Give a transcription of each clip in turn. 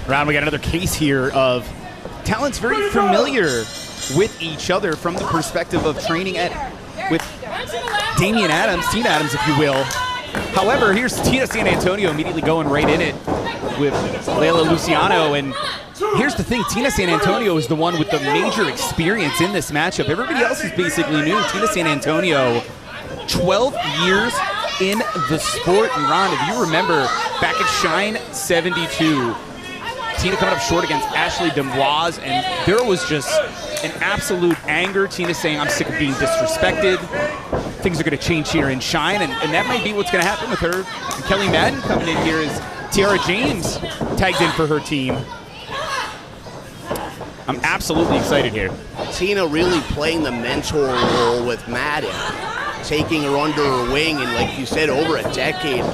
Ron, we got another case here of talents very familiar with each other from the perspective of training with Tina Adams, if you will. However, here's Tina San Antonio immediately going right in it with Layla Luciano. And here's the thing, Tina San Antonio is the one with the major experience in this matchup. Everybody else is basically new. Tina San Antonio, 12 years in the sport. And Ron, if you remember, back at Shine 72, Tina coming up short against Ashley Demoise, and there was just an absolute anger. Tina saying, I'm sick of being disrespected. Things are going to change here in Shine, and that might be what's going to happen with her. And Kelly Madan coming in here as Tiara James tagged in for her team. I'm absolutely excited here. Tina really playing the mentor role with Madan, taking her under her wing, and like you said, over a decade,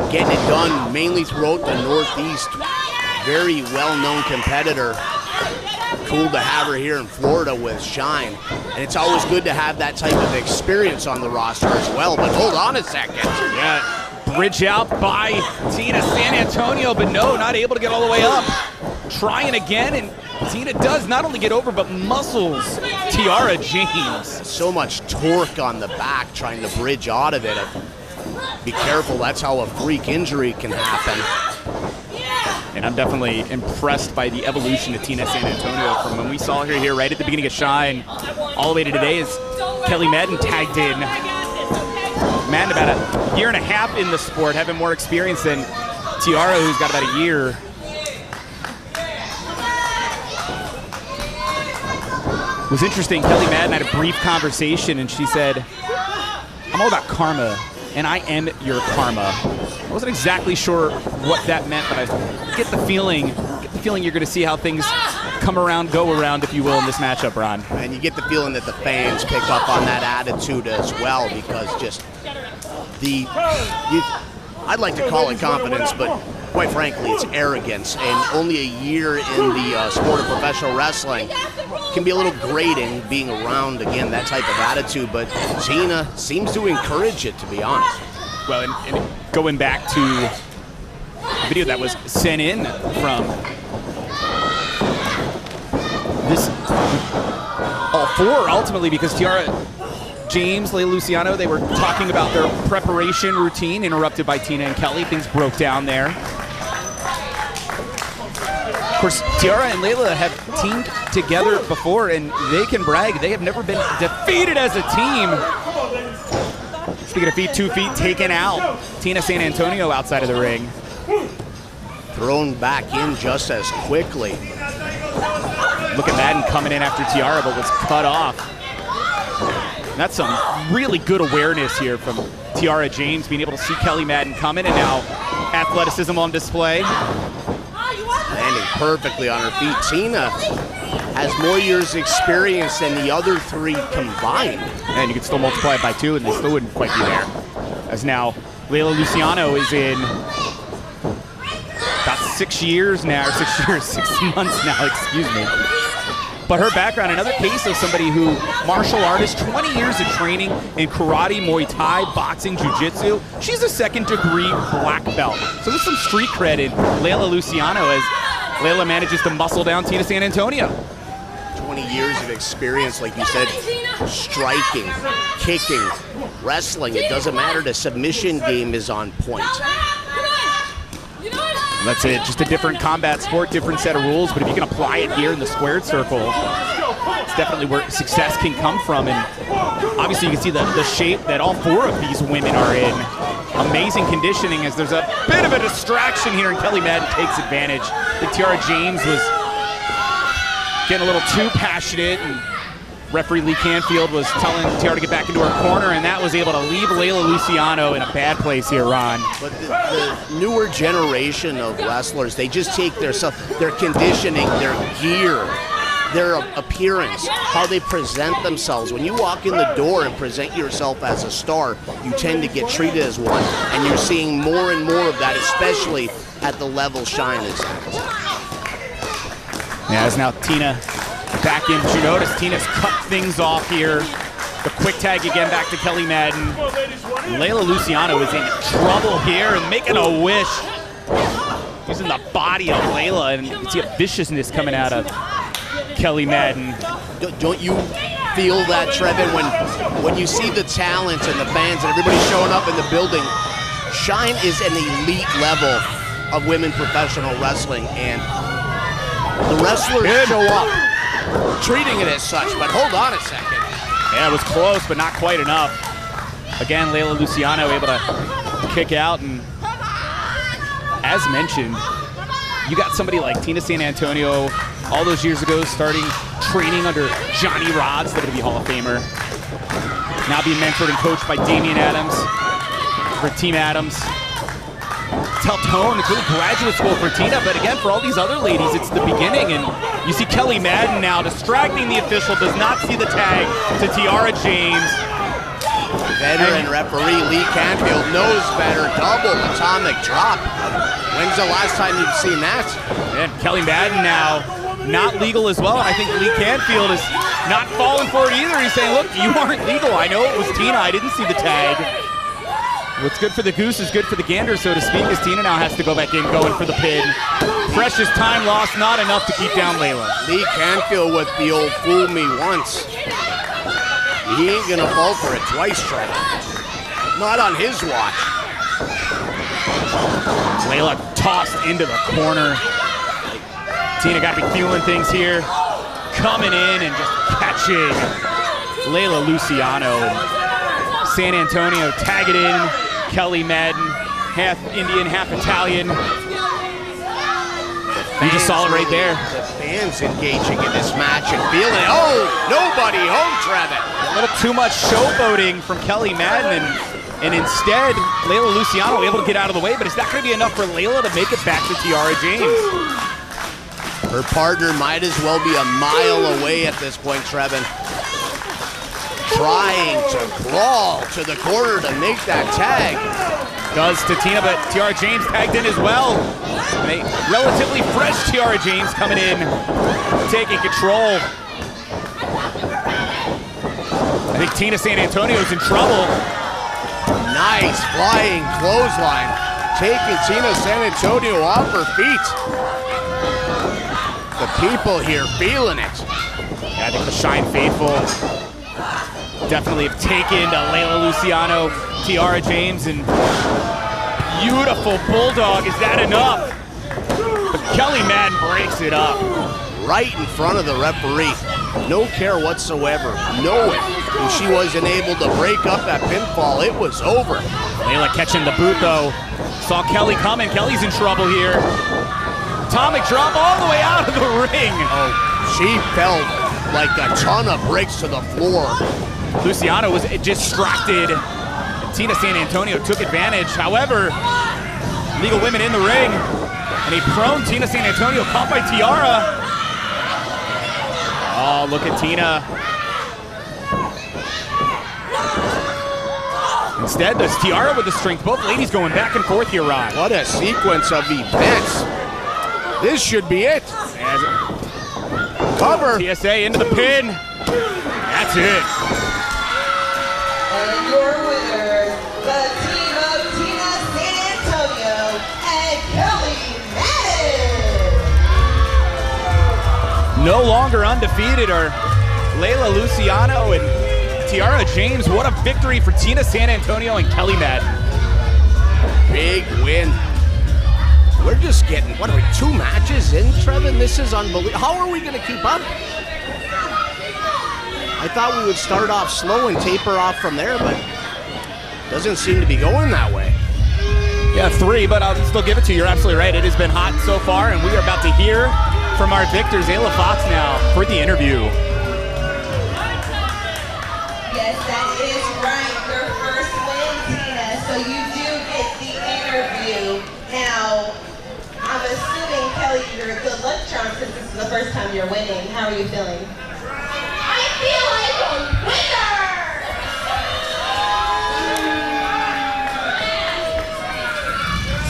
getting it done mainly throughout the Northeast. Very well-known competitor. Cool to have her here in Florida with Shine. And it's always good to have that type of experience on the roster as well. But hold on a second. Yeah, bridge out by Tina San Antonio, but no, not able to get all the way up. Trying again, and Tina does not only get over, but muscles Tiara James. So much torque on the back trying to bridge out of it. Be careful, that's how a freak injury can happen. And I'm definitely impressed by the evolution of Tina San Antonio from when we saw her here right at the beginning of Shine all the way to today as Kelly Madan tagged in. Madan about a year and a half in the sport, having more experience than Tiara, who's got about a year. It was interesting, Kelly Madan had a brief conversation and she said, I'm all about karma, and I am your karma. I wasn't exactly sure what that meant, but I get the feeling you're going to see how things come around, go around, if you will, in this matchup, Ron. And you get the feeling that the fans pick up on that attitude as well, because just I'd like to call it confidence, but quite frankly, it's arrogance. And only a year in the sport of professional wrestling can be a little grating being around, again, that type of attitude. But Tina seems to encourage it, to be honest. Well, and going back to the video that was sent in from this, all four ultimately, because Tiara James, Layla Luciano, they were talking about their preparation routine, interrupted by Tina and Kelly. Things broke down there. Of course, Tiara and Layla have teamed together before, and they can brag. They have never been defeated as a team. Speaking of feet, 2 feet taken out. Tina San Antonio outside of the ring. Thrown back in just as quickly. Look at Madan coming in after Tiara, but was cut off. That's some really good awareness here from Tiara James, being able to see Kelly Madan coming, and now athleticism on display. Landing perfectly on her feet. Tina has more years experience than the other three combined. And you could still multiply it by 2 and they still wouldn't quite be there. As now Layla Luciano is in about 6 years now, or 6 months now, excuse me. But her background, another case of somebody who, martial artist, 20 years of training in karate, Muay Thai, boxing, jiu-jitsu. She's a 2nd degree black belt. So there's some street cred in Layla Luciano as Layla manages to muscle down Tina San Antonio. 20 years of experience, like you said, striking, kicking, wrestling. It doesn't matter. The submission game is on point. That's it. Just a different combat sport, different set of rules. But if you can apply it here in the squared circle, it's definitely where success can come from. And obviously you can see the shape that all 4 of these women are in. Amazing conditioning, as there's a bit of a distraction here, and Kelly Madan takes advantage. I think Tiara James was getting a little too passionate, and referee Lee Canfield was telling Tiara to get back into her corner, and that was able to leave Layla Luciano in a bad place here, Ron. But the newer generation of wrestlers, they just take their conditioning, their gear, their appearance, how they present themselves. When you walk in the door and present yourself as a star, you tend to get treated as one, and you're seeing more and more of that, especially at the level Shine is at. Yeah, as now Tina back in. Did you notice Tina's cut things off here? The quick tag again back to Kelly Madan. Layla Luciano is in trouble here and making a wish. using the body of Layla, and you can see a viciousness coming out of Kelly Madan. Don't you feel that, Trevin, when you see the talent and the fans and everybody showing up in the building? Shine is an elite level of women professional wrestling, and the wrestlers show up treating it as such, but hold on a second. Yeah, it was close, but not quite enough. Again, Layla Luciano able to kick out, and as mentioned, you got somebody like Tina San Antonio all those years ago starting training under Johnny Rods, that would be Hall of Famer. Now being mentored and coached by Damian Adams for Team Adams. Tell Tone, it's really graduate school for Tina, but again, for all these other ladies, it's the beginning, and you see Kelly Madan now distracting the official, does not see the tag to Tiara James. Veteran referee Lee Canfield knows better, double atomic drop. When's the last time you've seen that? And Kelly Madan now, not legal as well, and I think Lee Canfield is not falling for it either. He's saying, look, you aren't legal. I know it was Tina, I didn't see the tag. What's good for the goose is good for the gander, so to speak, as Tina now has to go back in, going for the pin. Precious time lost, not enough to keep down Layla. Lee Canfield with the old fool me once. He ain't gonna fall for it twice, Trevor. Not on his watch. Layla tossed into the corner. Tina got to be feeling things here. Coming in and just catching Layla Luciano. San Antonio tag it in. Kelly Madan, half Indian, half Italian. You just saw it right there. The fans engaging in this match and feeling it. Oh, nobody home, Trevin. A little too much showboating from Kelly Madan, and instead, Layla Luciano able to get out of the way, but is that going to be enough for Layla to make it back to Tiara James? Her partner might as well be a mile away at this point, Trevin. Trying to crawl to the corner to make that tag. Does to Tina, but Tiara James tagged in as well. And a relatively fresh Tiara James coming in, taking control. I think Tina San Antonio's in trouble. Nice flying clothesline, taking Tina San Antonio off her feet. The people here feeling it. Yeah, I think the Shine faithful definitely have taken to Layla Luciano, Tiara James, and beautiful bulldog. Is that enough? But Kelly Madan breaks it up. Right in front of the referee. No care whatsoever. Knowing when she wasn't able to break up that pinfall, it was over. Layla catching the boot though. Saw Kelly coming. Kelly's in trouble here. Atomic drop all the way out of the ring. Oh, she felt like a ton of bricks to the floor. Luciano was distracted. Tina San Antonio took advantage. However, legal women in the ring. And a prone Tina San Antonio caught by Tiara. Oh, look at Tina. Instead, there's Tiara with the strength. Both ladies going back and forth here, Rod. What a sequence of events. This should be it. Cover. TSA into the pin. That's it. And your winner, the team of Tina San Antonio and Kelly Madan. No longer undefeated are Layla Luciano and Tiara James. What a victory for Tina San Antonio and Kelly Madan. Big win. We're just getting, what are we, 2 matches in, Trevin? This is unbelievable. How are we going to keep up? I thought we would start off slow and taper off from there, but doesn't seem to be going that way. Yeah, 3, but I'll still give it to you. You're absolutely right. It has been hot so far, and we are about to hear from our victors, Ayla Fox, now for the interview. Yes, that is right. Your first win, Tina. So you do get the interview. Now, I'm assuming, Kelly, you're a good luck charm since this is the first time you're winning. How are you feeling? I feel like a winner!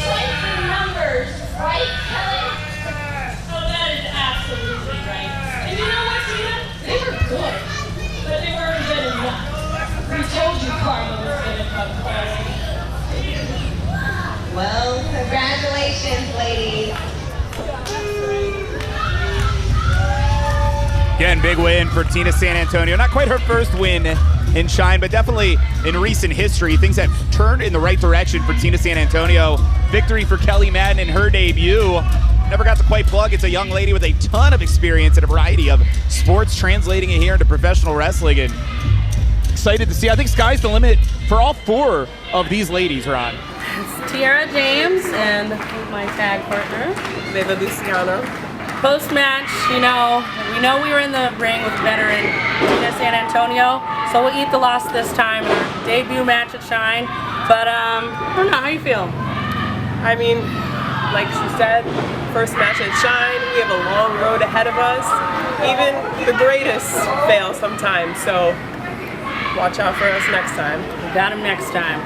Strength in numbers, right, Kelly? Oh, that is absolutely right. And you know what, Tina? They were good, but they weren't good enough. We told you karma was going to come first. Well, congratulations, ladies. Again, big win for Tina San Antonio. Not quite her first win in Shine, but definitely in recent history, things have turned in the right direction for Tina San Antonio. Victory for Kelly Madden in her debut. Never got to quite plug. It's a young lady with a ton of experience in a variety of sports, translating it here into professional wrestling. And excited to see. I think sky's the limit for all 4 of these ladies, Ron. It's Tiara James and my tag partner, Layla Luciano. Post-match, we know we were in the ring with veteran Tina San Antonio, so we'll eat the loss this time in our debut match at Shine. But I don't know, how you feel? I mean, like she said, first match at Shine, we have a long road ahead of us. Even the greatest fail sometimes, so watch out for us next time. We got him next time.